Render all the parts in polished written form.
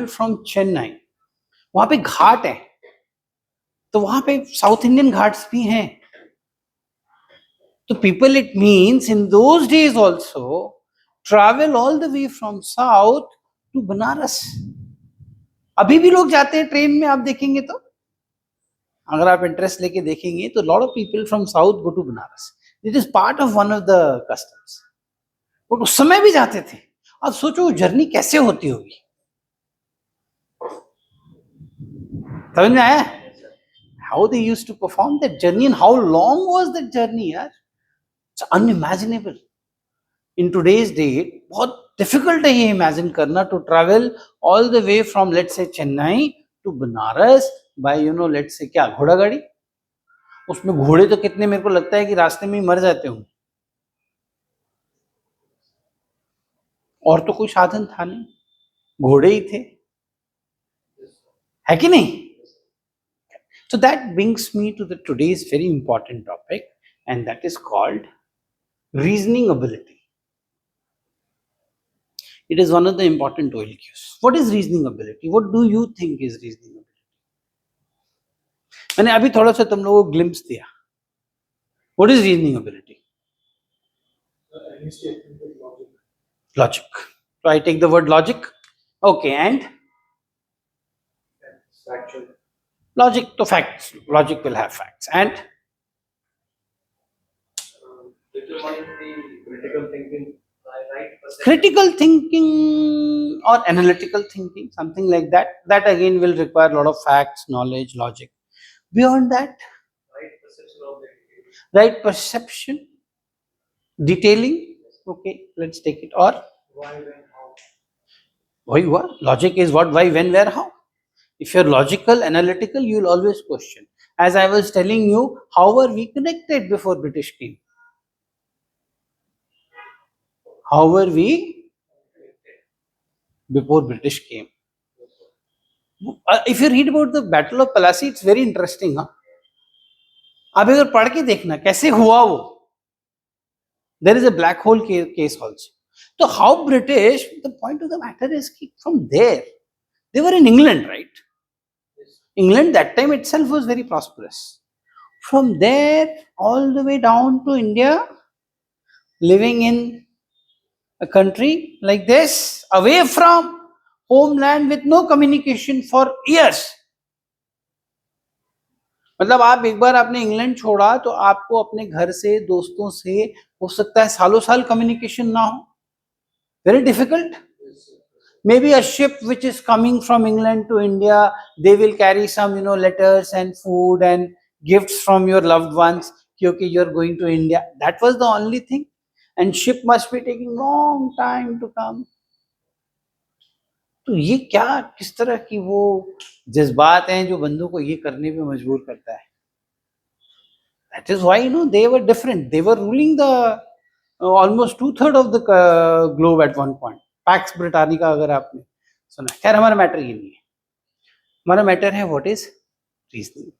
From Chennai, वहां पे घाट है, तो वहां पे साउथ इंडियन घाट्स भी हैं. तो people, it means in those days also travel all the way from south to Banaras. अभी भी लोग जाते हैं ट्रेन में, आप देखेंगे तो, अगर आप इंटरेस्ट लेके देखेंगे तो lot of people from south go to Banaras. It is part of one of the customs. But उस समय भी जाते थे. अब सोचो जर्नी कैसे होती होगी. समझ में आया? How they used to perform that journey and how long was that journey, yaar? It's unimaginable. In today's date, बहुत difficult है ये imagine करना to travel all the way from let's say Chennai to Banaras by let's say क्या घोड़ा गाड़ी. उसमें घोड़े तो कितने मेरे को लगता है कि रास्ते में ही मर जाते होंगे. और तो कोई साधन था नहीं, घोड़े ही थे, है कि नहीं? So that brings me to the today's very important topic, and that is called reasoning ability. It is one of the important OLQs. What is reasoning ability? What do you think is reasoning ability? मैंने अभी थोड़ा सा तुम लोगों को glimpse दिया. What is reasoning ability? Logic. So I take the word logic. Okay, and factual. Logic to facts. Logic will have facts. And determining the critical thinking. Critical thinking or analytical thinking, something like that. That again will require a lot of facts, knowledge, logic. Beyond that, right perception, detailing. Okay, let's take it. Or why, when, how. Why, what? Logic is what, why, when, where, how. If you're logical, analytical, you'll always question. As I was telling you, how were we connected before British came? How were we before British came? If you read about the Battle of Plassey, it's very interesting. हाँ, आप अगर पढ़ के देखना कैसे हुआ वो. There is a black hole case also. So how British? The point of the matter is from there, they were in England, right? England that time itself was very prosperous. From there all the way down to India, living in a country like this, away from homeland with no communication for years. मतलब आप एक बार आपने England छोड़ा तो आपको अपने घर से, दोस्तों से हो सकता है सालों साल कम्युनिकेशन ना हो. Very difficult. Maybe a ship which is coming from England to India, they will carry some letters and food and gifts from your loved ones क्योंकि you're going to India. That was the only thing. And ship must be taking long time to come. तो ये क्या, किस तरह की वो जज्बात हैं जो बंदों को ये करने पे मजबूर करता है. That is why they were different. They were ruling the almost 2/3 of the globe at one point. Pax Britannica अगर आपने सुना. खैर हमारा मैटर ये नहीं है. हमारा मैटर है व्हाट इज रीजनिंग.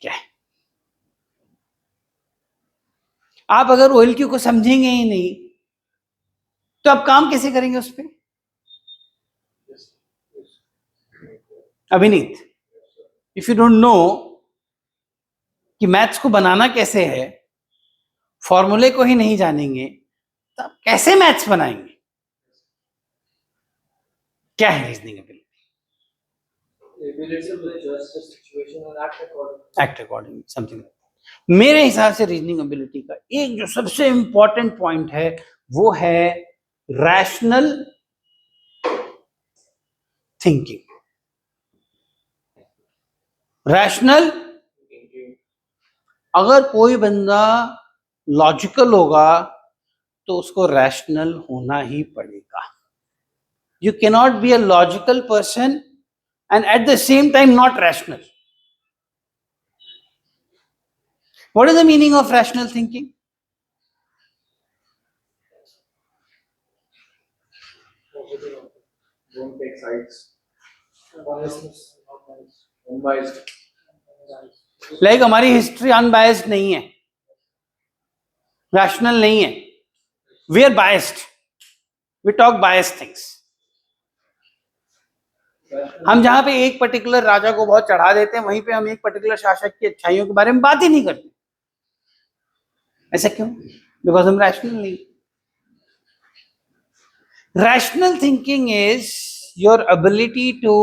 क्या है? आप अगर OLQ को समझेंगे ही नहीं तो आप काम कैसे करेंगे उस पर? अभिनीत, इफ यू डोंट नो कि मैथ्स को बनाना कैसे है, फॉर्मूले को ही नहीं जानेंगे तो आप कैसे मैथ्स बनाएंगे? क्या है reasoning ability? Act according, something. मेरे हिसाब से रीजनिंग एबिलिटी का एक जो सबसे इंपॉर्टेंट पॉइंट है वो है रैशनल थिंकिंग. रैशनल, अगर कोई बंदा लॉजिकल होगा तो उसको रैशनल होना ही पड़ेगा. You cannot be a logical person and at the same time not rational. What is the meaning of rational thinking? Don't take sides. Unbiased. Like हमारी हिस्ट्री अनबायस्ड नहीं है, रैशनल नहीं है. We are biased. We talk biased things. हम जहां पे एक particular राजा को बहुत चढ़ा देते हैं, वहीं पे हम एक पर्टिकुलर शासक की अच्छाइयों के बारे में बात ही नहीं करते. ऐसा क्यों? बिकॉज हम रैशनल नहीं. Rational thinking is your ability to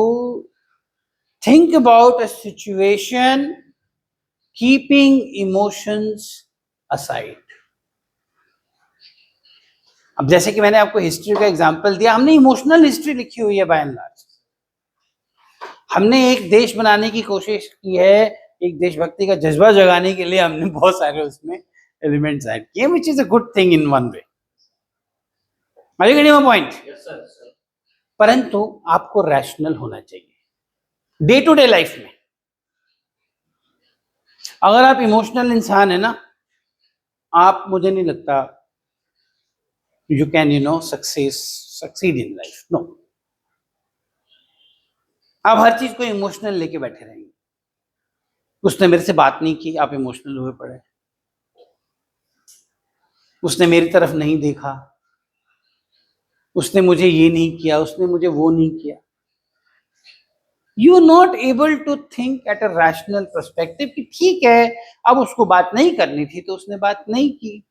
think about a situation keeping emotions aside. अब जैसे कि मैंने आपको हिस्ट्री का एग्जांपल दिया, हमने इमोशनल हिस्ट्री लिखी हुई है बाय एंड लार्ज. हमने एक देश बनाने की कोशिश की है, एक देशभक्ति का जज्बा जगाने के लिए हमने बहुत सारे उसमें एलिमेंट्स ऐड किए, which is a good thing in one way. Are you getting my point? Yes, sir. परंतु आपको रैशनल होना चाहिए डे टू डे लाइफ में. अगर आप इमोशनल इंसान है ना, आप, मुझे नहीं लगता you can succeed in life. No, आप हर चीज को इमोशनल लेके बैठे रहेंगे. उसने मेरे से बात नहीं की, आप इमोशनल हुए पड़े. उसने मेरी तरफ नहीं देखा, उसने मुझे ये नहीं किया, उसने मुझे वो नहीं किया. You are not able to think at a rational perspective कि ठीक है, अब उसको बात नहीं करनी थी तो उसने बात नहीं की.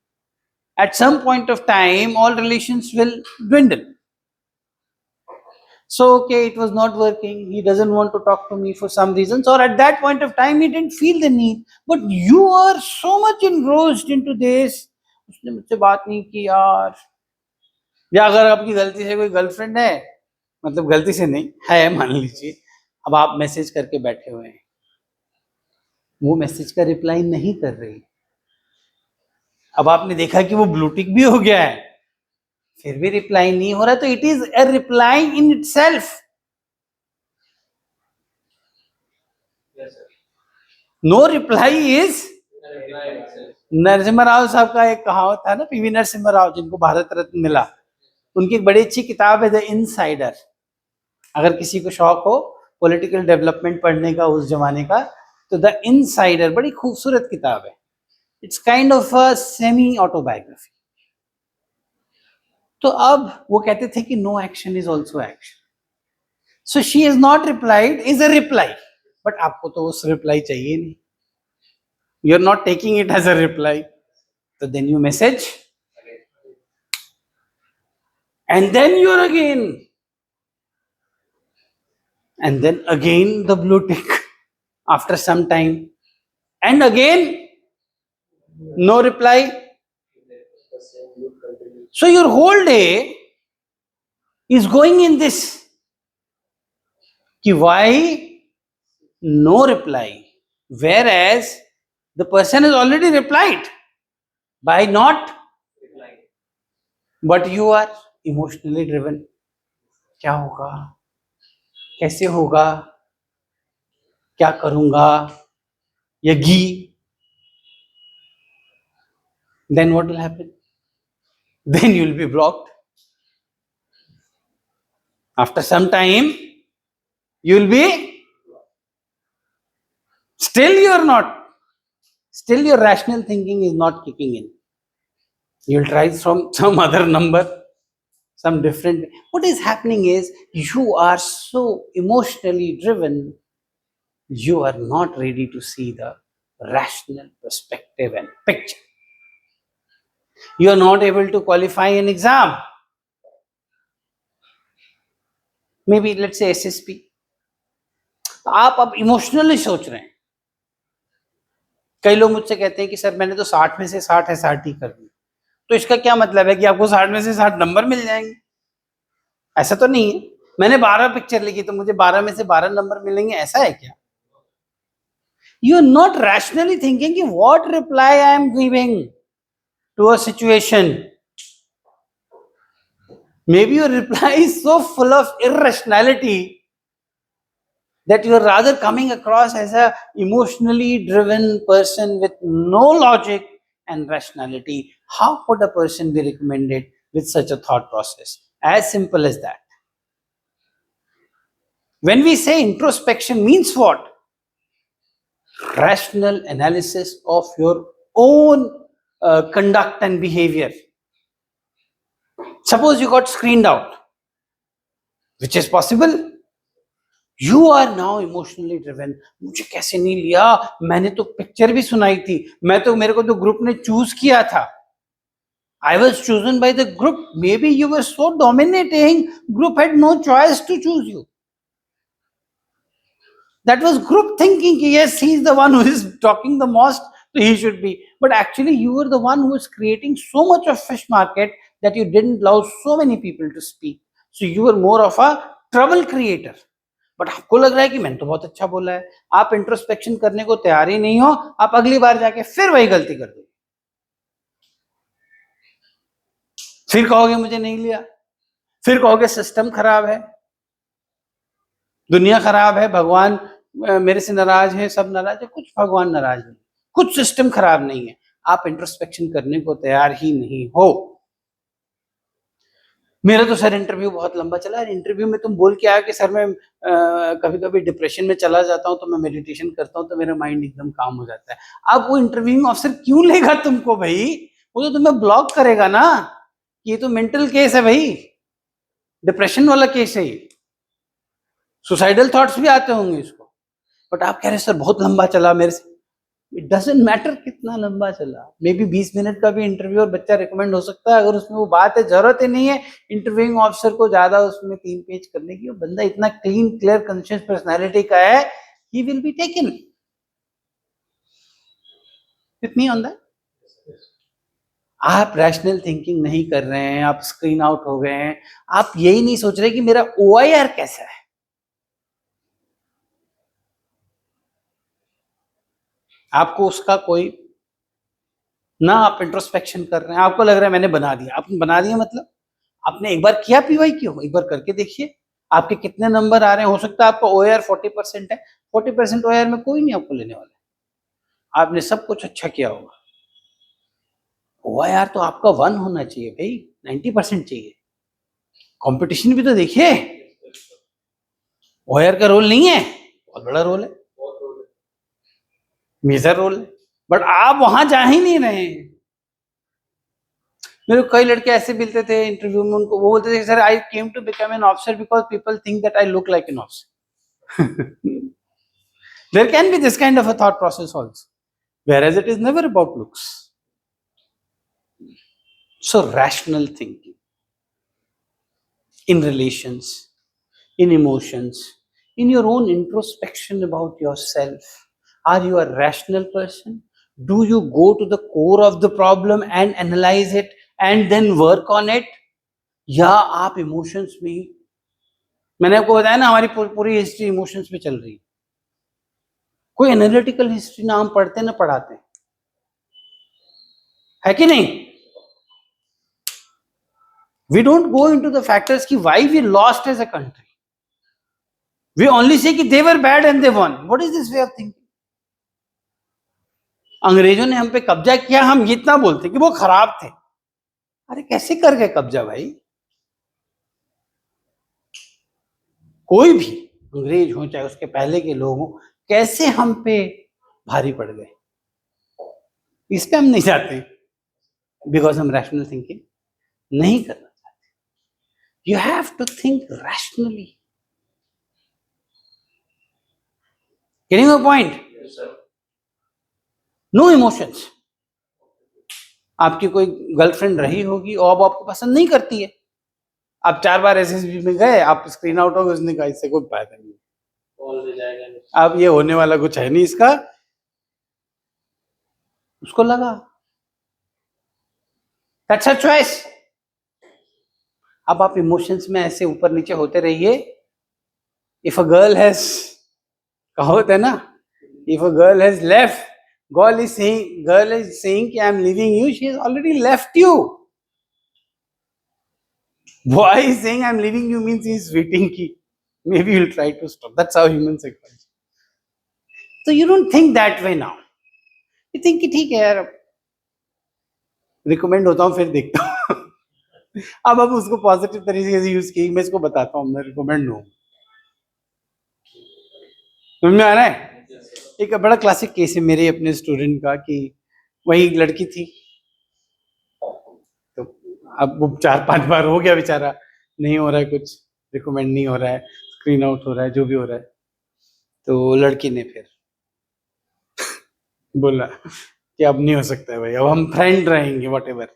At some point of time, all relations will dwindle. So, okay, it was not working. He doesn't want to talk to me for some reasons, or at that point of time, he didn't feel the need. But you are so much engrossed into this. उसने मुझसे बात नहीं की यार. या अगर आपकी गलती से कोई गर्लफ्रेंड है, मतलब गलती से नहीं है, मान लीजिए, अब आप मैसेज करके बैठे हुए हैं, वो मैसेज का रिप्लाई नहीं कर रही. अब आपने देखा कि वो ब्लूटिक भी हो गया है, फिर भी रिप्लाई नहीं हो रहा, तो it is a reply in itself. Yes, sir. No reply is. Reply itself. Narasimha Rao साहब का एक कहावत था ना, पीवी नरसिम्हा राव, जिनको भारत रत्न मिला, उनकी एक बड़ी अच्छी किताब है द इनसाइडर. अगर किसी को शौक हो पॉलिटिकल डेवलपमेंट पढ़ने का उस जमाने का, तो द इनसाइडर बड़ी खूबसूरत किताब है. It's kind of a semi autobiography. तो अब वो कहते थे कि no action is also action. So she is not replied is a reply. But आपको तो उस रिप्लाई चाहिए नहीं. You are not taking it as a reply. तो then you message and then you are again, and then again the blue tick after some time, and again no reply. The same loop continues. So your whole day is going in this ki why no reply, whereas the person has already replied by not. Reply. But you are emotionally driven. क्या होगा, कैसे होगा, क्या करूंगा, यगी. Then what will happen? Then you will be blocked. After some time, you will be, still you are not, still your rational thinking is not kicking in. You will try from some other number, some different. What is happening is you are so emotionally driven, you are not ready to see the rational perspective and picture. You are not able to qualify an exam. Maybe let's say SSP. आप अब emotionally सोच रहे हैं. कई लोग मुझसे कहते हैं कि सर मैंने तो 60 में से 60 SRT कर दी, तो इसका क्या मतलब है कि आपको 60 में से 60 नंबर मिल जाएंगे? ऐसा तो नहीं है. मैंने 12 पिक्चर लिखी तो मुझे 12 में से 12 नंबर मिलेंगे, ऐसा है क्या? You are not rationally thinking कि what reply I am giving to a situation. Maybe your reply is so full of irrationality that you are rather coming across as a emotionally driven person with no logic and rationality. How could a person be recommended with such a thought process? As simple as that. When we say introspection means what? Rational analysis of your own conduct and behavior. Suppose you got screened out, which is possible. You are now emotionally driven. मुझे कैसे नहीं लिया, मैंने तो picture भी सुनाई थी, मेरे को तो ग्रुप ने चूज किया था। I was chosen by the group. Maybe you were so dominating, group had no choice to choose you. That was group thinking. Yes, he is the one who is talking the most, so he should be. But actually, you were the one who was creating so much of fish market that you didn't allow so many people to speak. So you were more of a trouble creator. But आपको लग रहा है कि मैंने तो बहुत अच्छा बोला है, आप इंट्रोस्पेक्शन करने को तैयार ही नहीं हो, आप अगली बार जाके फिर वही गलती कर दो, फिर कहोगे मुझे नहीं लिया, फिर कहोगे सिस्टम खराब है, दुनिया खराब है, भगवान मेरे से नाराज है, सब नाराज है। कुछ भगवान नाराज नहीं, कुछ सिस्टम खराब नहीं है, आप इंट्रोस्पेक्शन करने को तैयार ही नहीं हो। मेरा तो सर इंटरव्यू बहुत लंबा चला। इंटरव्यू में तुम बोल के आया कि सर मैं कभी कभी डिप्रेशन में चला जाता हूँ, तो मैं मेडिटेशन करता हूँ तो मेरा माइंड एकदम काम हो जाता है। अब वो इंटरव्यूइंग ऑफिसर क्यों लेगा तुमको भाई? वो तो तुम्हें ब्लॉक करेगा ना, ये तो मेंटल केस है भाई, डिप्रेशन वाला केस है, सुसाइडल थॉट्स भी आते होंगे इसको। बट आप कह रहे सर बहुत लंबा चला मेरे से। इट डजंट मैटर कितना लंबा चला, मे बी 20 मिनट का भी इंटरव्यू और बच्चा रिकमेंड हो सकता है, अगर उसमें वो बात है, जरूरत ही नहीं है इंटरव्यूइंग ऑफिसर को ज्यादा उसमें 3 पेज करने की। वो बंदा इतना क्लीन क्लियर कॉन्शियस पर्सनालिटी का है, he will be taken with me on that. आप रैशनल थिंकिंग नहीं कर रहे हैं, आप स्क्रीन आउट हो गए हैं, आप यही नहीं सोच रहे कि मेरा OIR कैसा है। आपको उसका कोई ना, आप इंट्रोस्पेक्शन कर रहे हैं, आपको लग रहा है मैंने बना दिया। आपने बना दिया मतलब आपने एक बार किया PYQ, एक बार करके देखिए आपके कितने नंबर आ रहे हैं। हो सकता है आपका OIR 40% है, 40% OIR में कोई नहीं आपको लेने वाला है, आपने सब कुछ अच्छा किया होगा। OIR तो आपका 1 होना चाहिए भाई, 90% चाहिए। कंपटीशन भी तो देखिए, OIR का रोल नहीं है, बहुत बड़ा रोल है, मेजर रोल है, बट आप वहां जा ही नहीं रहे हैं। मेरे को कई लड़के ऐसे मिलते थे इंटरव्यू में, उनको वो बोलते थे sir I came to become an officer because people think that I look like an officer. There can be this kind of a thought process also, whereas it is never about looks. So rational thinking in relations, in emotions, in your own introspection about yourself. Are you a rational person? Do you go to the core of the problem and analyze it and then work on it? या आप emotions में, मैंने आपको बताया ना हमारी पूरी history emotions पे चल रही है। कोई एनालिटिकल हिस्ट्री ना हम पढ़ते ना पढ़ाते, है कि नहीं? We don't go into the factors ki why we lost as a country. We only say कि they were bad and they won. What is this way of thinking? अंग्रेजों ने हम पे कब्जा किया, हम इतना बोलते कि वो खराब थे। अरे कैसे कर गए कब्जा भाई? कोई भी अंग्रेज हो चाहे उसके पहले के लोग हो, कैसे हम पे भारी पड़ गए, इस पे हम नहीं जाते, बिकॉज हम रैशनल थिंकिंग नहीं करना चाहते। You have to think rationally. Getting my point? No emotions. आपकी कोई गर्लफ्रेंड रही होगी और वो आपको पसंद नहीं करती है, आप 4 बार SSB में गए, आप स्क्रीन आउट हो गए, उसने कहा इससे कोई फायदा नहीं, अब ये होने वाला कुछ है नहीं इसका, उसको लगा दैट्स हर चॉइस। अब आप इमोशंस में ऐसे ऊपर नीचे होते रहिए। इफ अ गर्ल हैज, कहावत है ना, if a girl has left, girl is saying कि I am leaving you, she has already left you. Why is saying I'm leaving you means he's waiting ki maybe you'll try to stop. That's how human psychology. So you don't think that way now. You think कि ठीक है यार, recommend होता हूँ फिर देखता हूँ। अब उसको पॉजिटिव तरीके से यूज की, मैं इसको बताता हूँ, मैं रिकमेंड हूँ। समझ में आ रहा है? एक बड़ा क्लासिक केस है मेरे अपने स्टूडेंट का कि वही लड़की थी, अब वो 4-5 बार हो गया बेचारा, नहीं हो रहा है कुछ, रिकमेंड नहीं हो रहा है, स्क्रीन आउट हो रहा है, जो भी हो रहा है। तो लड़की ने फिर बोला कि अब नहीं हो सकता है भाई, अब हम फ्रेंड रहेंगे, वट एवर,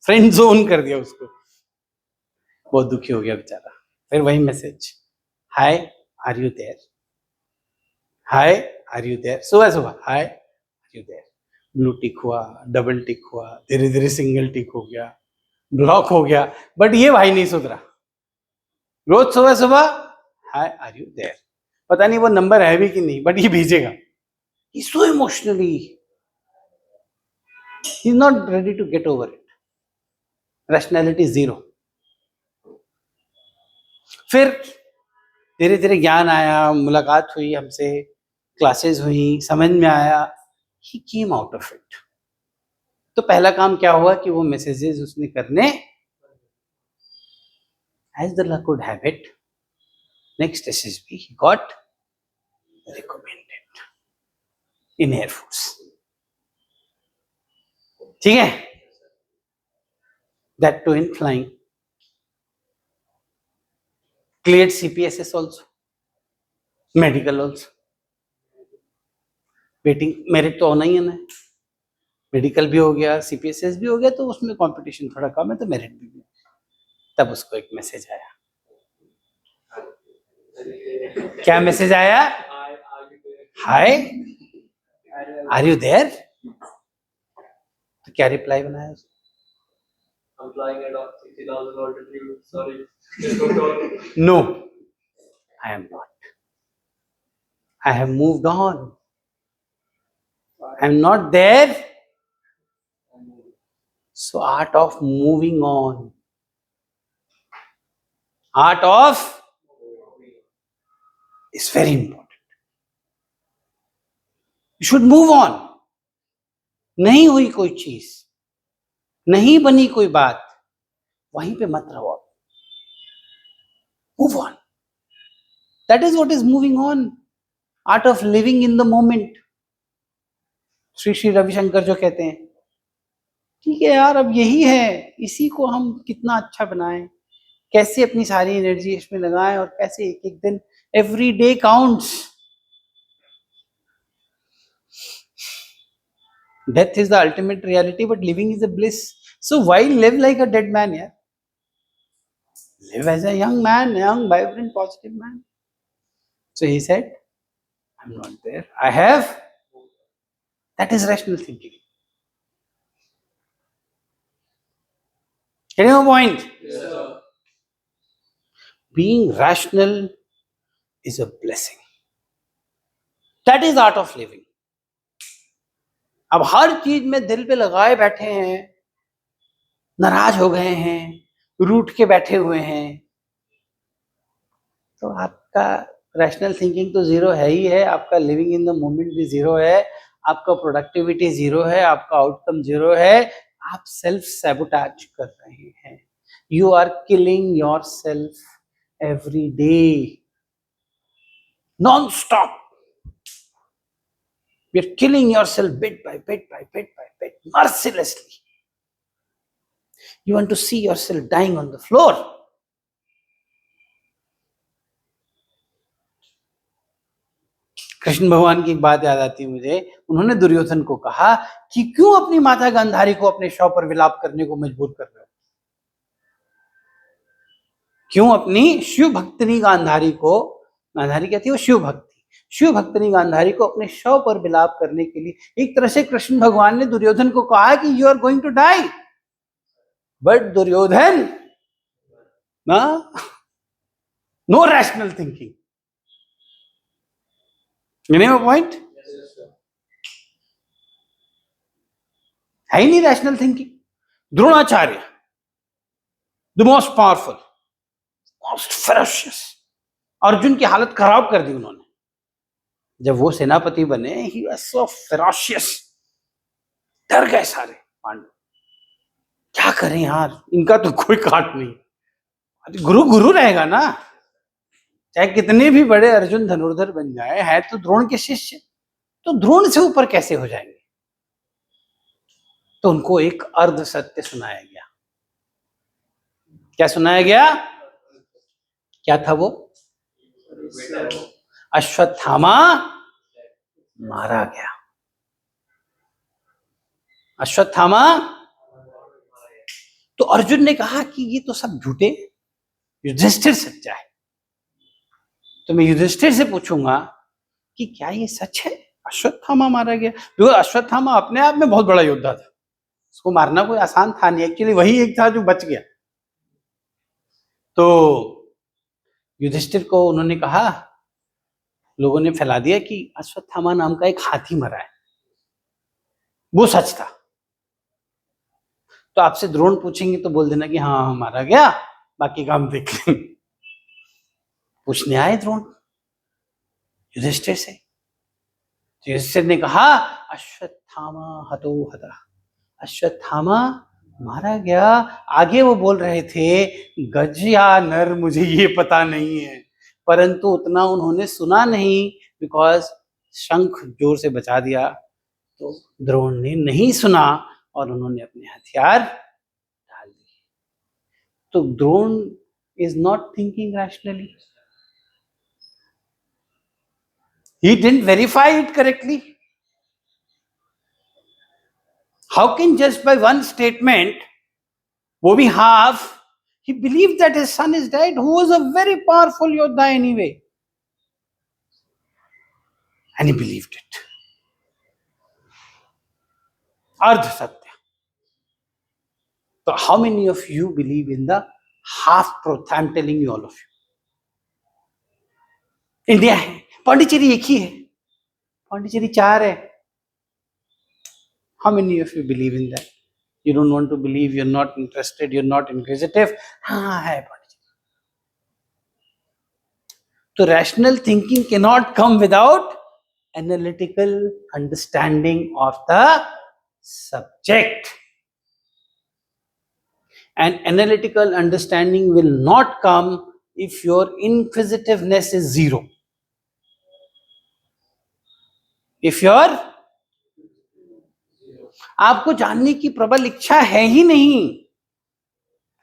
फ्रेंड जोन कर दिया उसको। बहुत दुखी हो गया बेचारा। फिर वही message, hi are you there, hi are you there, सुबह सुबह hi are you there. Blue tick हुआ, डबल टिक हुआ, धीरे धीरे सिंगल टिक हो गया, ब्लॉक हो गया। बट ये भाई नहीं सुधरा, रोज सुबह सुबह हाय आर यू देयर। पता नहीं वो नंबर है भी कि नहीं, बट ये भेजेगा। He's so emotionally, he's not ready to get over it. Rationality zero. फिर धीरे धीरे ज्ञान आया, मुलाकात हुई हमसे, क्लासेस हुई, समझ में आया, he came out of it. तो पहला काम क्या हुआ कि वो मैसेजेस उसने करने, as the luck would have it, next SSB he got recommended in Air Force. ठीक है, that too in flying, cleared CPSS also, medical also. Waiting merit तो होना ही है ना, मेडिकल भी हो गया, CPSS भी हो गया, तो उसमें कंपटीशन थोड़ा कम है, तो मेरिट भी गया। तब उसको एक मैसेज आया। क्या मैसेज आया? हाय आर यू देयर। तो क्या रिप्लाई बनाया उसने? I'm flying at 60,000 altitude. Sorry. No, I am not, I have moved on, I am not there. So art of moving on, art of is very important. You should move on. नहीं हुई कोई चीज, नहीं बनी कोई बात, वहीं पे मत रहो, move on. That is what is moving on, art of living in the moment. Shri Shri Ravishankar जो कहते हैं, ठीक है यार, अब यही है, इसी को हम कितना अच्छा बनाएं, कैसे अपनी सारी एनर्जी इसमें लगाएं, और कैसे एक एक दिन, every day counts. Death is the ultimate reality, but living is a bliss. So why live like a dead man? Yeah, live as a young man, young, vibrant, positive man. So he said, I'm not there, I have. That is rational thinking. Getting my point? Yes, sir. Being rational is a blessing. That is art of living. अब हर चीज में दिल पे लगाए बैठे हैं, नाराज हो गए हैं, रूठ के बैठे हुए हैं, तो आपका रैशनल थिंकिंग तो जीरो है ही है, आपका लिविंग इन द मोमेंट भी जीरो है, आपका प्रोडक्टिविटी जीरो है, आपका आउटकम जीरो है। आप सेल्फ सैबोटाज कर रहे हैं। You are killing yourself every day, non stop. You are killing yourself bit by bit by bit by bit, mercilessly. You want to see yourself dying on the floor. Krishna भगवान की एक बात याद आती है मुझे। उन्होंने दुर्योधन को कहा कि क्यों अपनी माता गांधारी को अपने शव पर विलाप करने को मजबूर कर रहे हो? क्यों अपनी शिव भक्तनी गांधारी को, गांधारी क्या थी वो? शिव भक्ति, शिव भक्तनी गांधारी को अपने शव पर विलाप करने के लिए। एक तरह से कृष्ण भगवान ने दुर्योधन को कहा कि you are going to die, but Duryodhan no rational thinking. You know my point? Yes, sir. है ही नहीं rational thinking. Dronacharya, the most powerful, most ferocious, Arjun की हालत खराब कर दी उन्होंने। जब वो सेनापति बने, ही वाज सो फेरोशियस, डर गए सारे पांडव। क्या करें यार, इनका तो कोई काट नहीं। गुरु गुरु रहेगा ना, चाहे कितने भी बड़े अर्जुन धनुर्धर बन जाए, है तो द्रोण के शिष्य, तो द्रोण से ऊपर कैसे हो जाएंगे? तो उनको एक अर्ध सत्य सुनाया गया। क्या सुनाया गया? क्या था वो? अश्वत्थामा मारा गया। अश्वत्थामा, तो अर्जुन ने कहा कि ये तो सब झूठे, युधिष्ठिर सच्चा है। तो मैं युधिष्ठिर से पूछूंगा कि क्या ये सच है, अश्वत्थामा मारा गया? क्योंकि अश्वत्थामा अपने आप में बहुत बड़ा योद्धा था, उसको मारना कोई आसान था नहीं, एक्चुअली वही एक था जो बच गया। तो युधिष्ठिर को उन्होंने कहा, लोगों ने फैला दिया कि अश्वत्थामा नाम का एक हाथी मरा है, वो सच था। तो आपसे द्रोण पूछेंगे तो बोल देना कि हाँ मारा गया, बाकी काम देख लेंगे। पूछने आए द्रोण युधिष्ठिर से, युधिष्ठिर ने कहा अश्वत्थामा हतो हता, अश्वत्थामा मारा गया। आगे वो बोल रहे थे गज या नर मुझे ये पता नहीं है, परंतु उतना उन्होंने सुना नहीं, बिकॉज शंख जोर से बजा दिया। तो द्रोण ने नहीं सुना और उन्होंने अपने हथियार डाल दिए। तो Drona is not thinking rationally, he didn't verify it correctly. How can just by one statement, wo bhi half, he believed that his son is dead, who was a very powerful Yoddha anyway, and he believed it. Ardha Satya. So how many of you believe in the half truth? I'm telling you, all of you. India है, पांडिचेरी एक ही है, पांडिचेरी 4 है. How many of you believe in that? You don't want to believe, you're not interested, you're not inquisitive. हाँ है Pondicherry. So rational thinking cannot come without analytical understanding of the subject. And analytical understanding will not come if your inquisitiveness is 0. If your आपको जानने की प्रबल इच्छा है ही नहीं,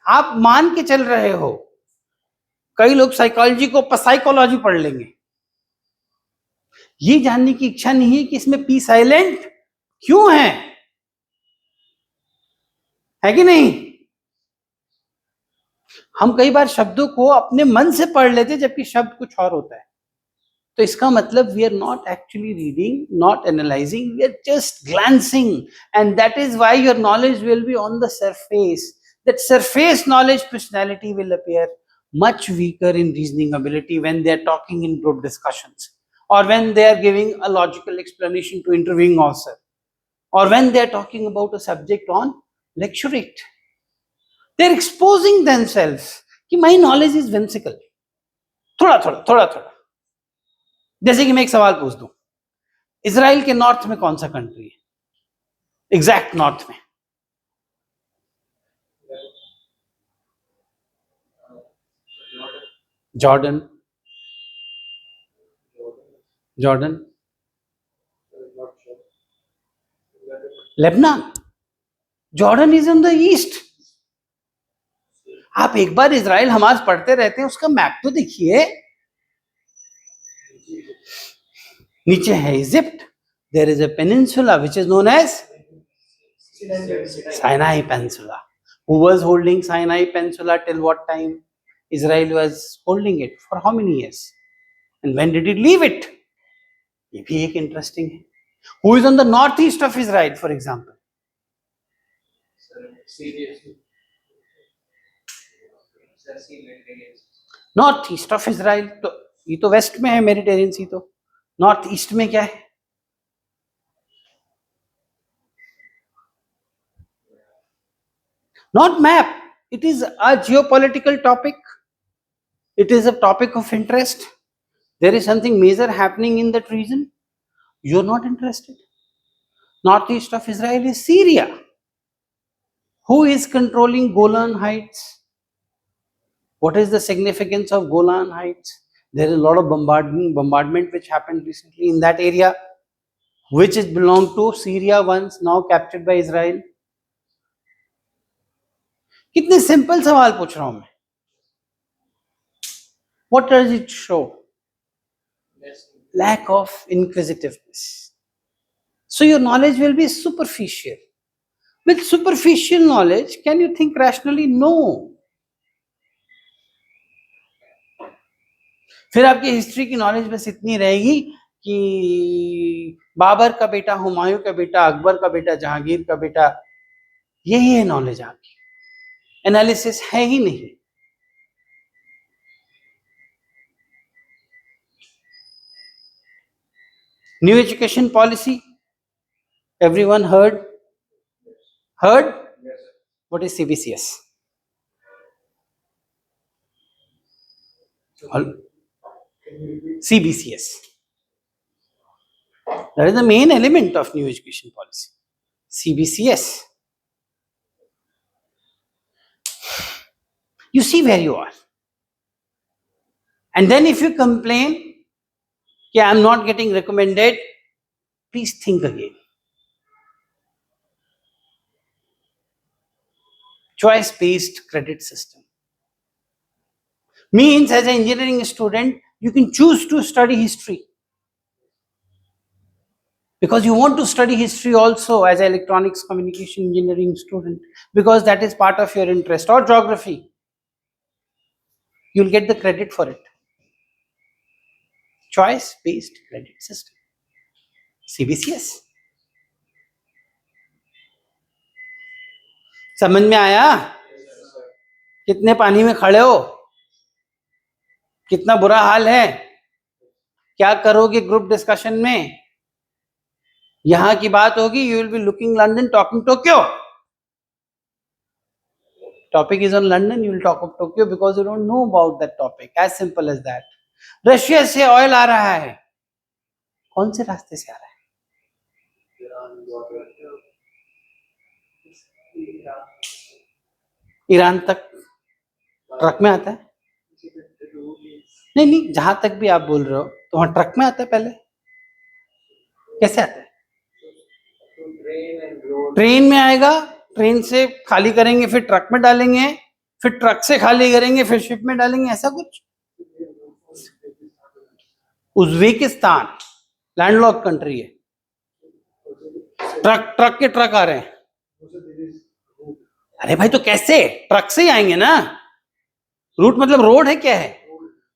आप मान के चल रहे हो, कई लोग साइकोलॉजी को साइकोलॉजी पढ़ लेंगे, ये जानने की इच्छा नहीं है कि इसमें पी साइलेंट क्यों है कि नहीं? हम कई बार शब्दों को अपने मन से पढ़ लेते जबकि शब्द कुछ और होता है। तो इसका मतलब we are not actually reading, not analysing, we are just glancing, and that is why your knowledge will be on the surface. That surface knowledge personality will appear much weaker in reasoning ability when they are talking in group discussions, or when they are giving a logical explanation to interviewing officer, or when they are talking about a subject on lecturate. They are exposing themselves कि my knowledge is whimsical, थोड़ा थोड़ा. जैसे कि मैं एक सवाल पूछ दूं, इजराइल के नॉर्थ में कौन सा कंट्री है? एग्जैक्ट नॉर्थ में Jordan. Lebanon. Jordan is on the east. आप एक बार इजराइल हमास पढ़ते रहते हैं, उसका मैप तो देखिए, नीचे है Egypt. There is a peninsula which is known as Sinai Peninsula. Who was holding Sinai Peninsula till what time? Israel was holding it for how many years? And when did it leave it? ये भी एक interesting है. Who is on the northeast of Israel, for example? North east of Israel. तो ये तो waste में है, Mediterranean सी. तो नॉर्थ ईस्ट में क्या है? Not map. It is a geopolitical topic. It is a topic of interest. There is something major happening in that region. You're not interested. Northeast of Israel is Syria. Who is controlling Golan Heights? What is the significance of Golan Heights? There is a lot of bombardment which happened recently in that area, which is belonged to Syria once, now captured by Israel. कितने simple सवाल पूछ रहा हूं मैं. What does it show? lack of inquisitiveness. So your knowledge will be superficial. With superficial knowledge, can you think rationally? No. फिर आपकी history की knowledge बस इतनी रहेगी कि बाबर का बेटा, हुमायूं का बेटा, अकबर का बेटा, जहांगीर का बेटा, यही है नॉलेज आपकी. एनालिसिस है ही नहीं. New education policy, everyone heard? Heard? What is CBCS? CBCS. That is the main element of new education policy. CBCS. You see where you are. And then if you complain, okay, I'm not getting recommended, please think again. Choice-based credit system means as an engineering student, you can choose to study history. Because you want to study history also as an electronics communication engineering student, because that is part of your interest, or geography. You'll get the credit for it. Choice-based credit system. CBCS. समझ में आया? कितने पानी में खड़े हो? कितना बुरा हाल है? क्या करोगे ग्रुप डिस्कशन में? यहां की बात होगी, you will be looking London, talking Tokyo. Topic is on London, you will talk of Tokyo because you don't know about that topic. As simple as that. Russia से ऑयल आ रहा है. कौन से रास्ते से आ रहा है? ईरान तक ट्रक में आता है? नहीं, जहां तक भी आप बोल रहे हो तो वहां ट्रक में आता है पहले? कैसे आता है? ट्रेन में आएगा, ट्रेन से खाली करेंगे, फिर ट्रक में डालेंगे, फिर ट्रक से खाली करेंगे, फिर शिप में डालेंगे, ऐसा कुछ? उज्बेकिस्तान लैंडलॉक कंट्री है, ट्रक के ट्रक आ रहे हैं. अरे भाई, तो कैसे? ट्रक से ही आएंगे ना. रूट मतलब रोड है, क्या है?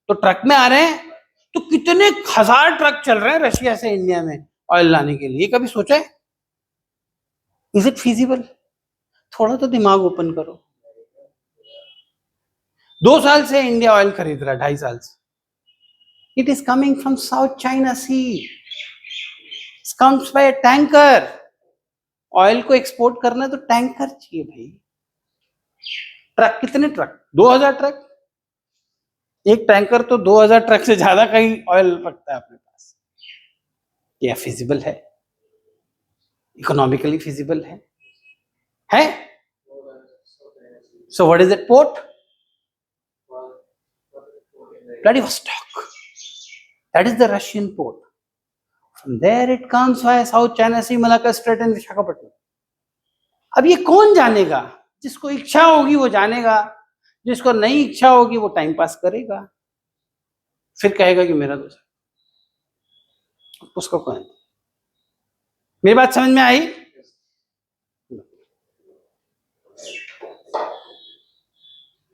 तो ट्रक में आ रहे हैं, तो कितने हजार ट्रक चल रहे हैं रशिया से इंडिया में ऑयल लाने के लिए. कभी सोचा है? Is it feasible? थोड़ा तो दिमाग ओपन करो. 2 साल से इंडिया ऑयल खरीद रहा है, 2.5 साल से. It is coming from South China Sea. It comes by tanker. Oil को एक्सपोर्ट करना है तो टैंकर चाहिए भाई. ट्रक, कितने ट्रक? 2000 ट्रक. एक टैंकर तो 2000 ट्रक से ज्यादा कहीं ऑयल रखता है अपने पास. यह फिजिबल है? इकोनॉमिकली फिजिबल है? So what is that port? Vladivostok. That is the Russian port. From there it comes via South China Sea, Malacca Strait and Visakhapatnam. अब ये कौन जानेगा? जिसको इच्छा होगी वो जानेगा, जिसको नहीं इच्छा होगी वो टाइम पास करेगा, फिर कहेगा कि मेरा दोस्त. उसको कौन? मेरी बात समझ में आई?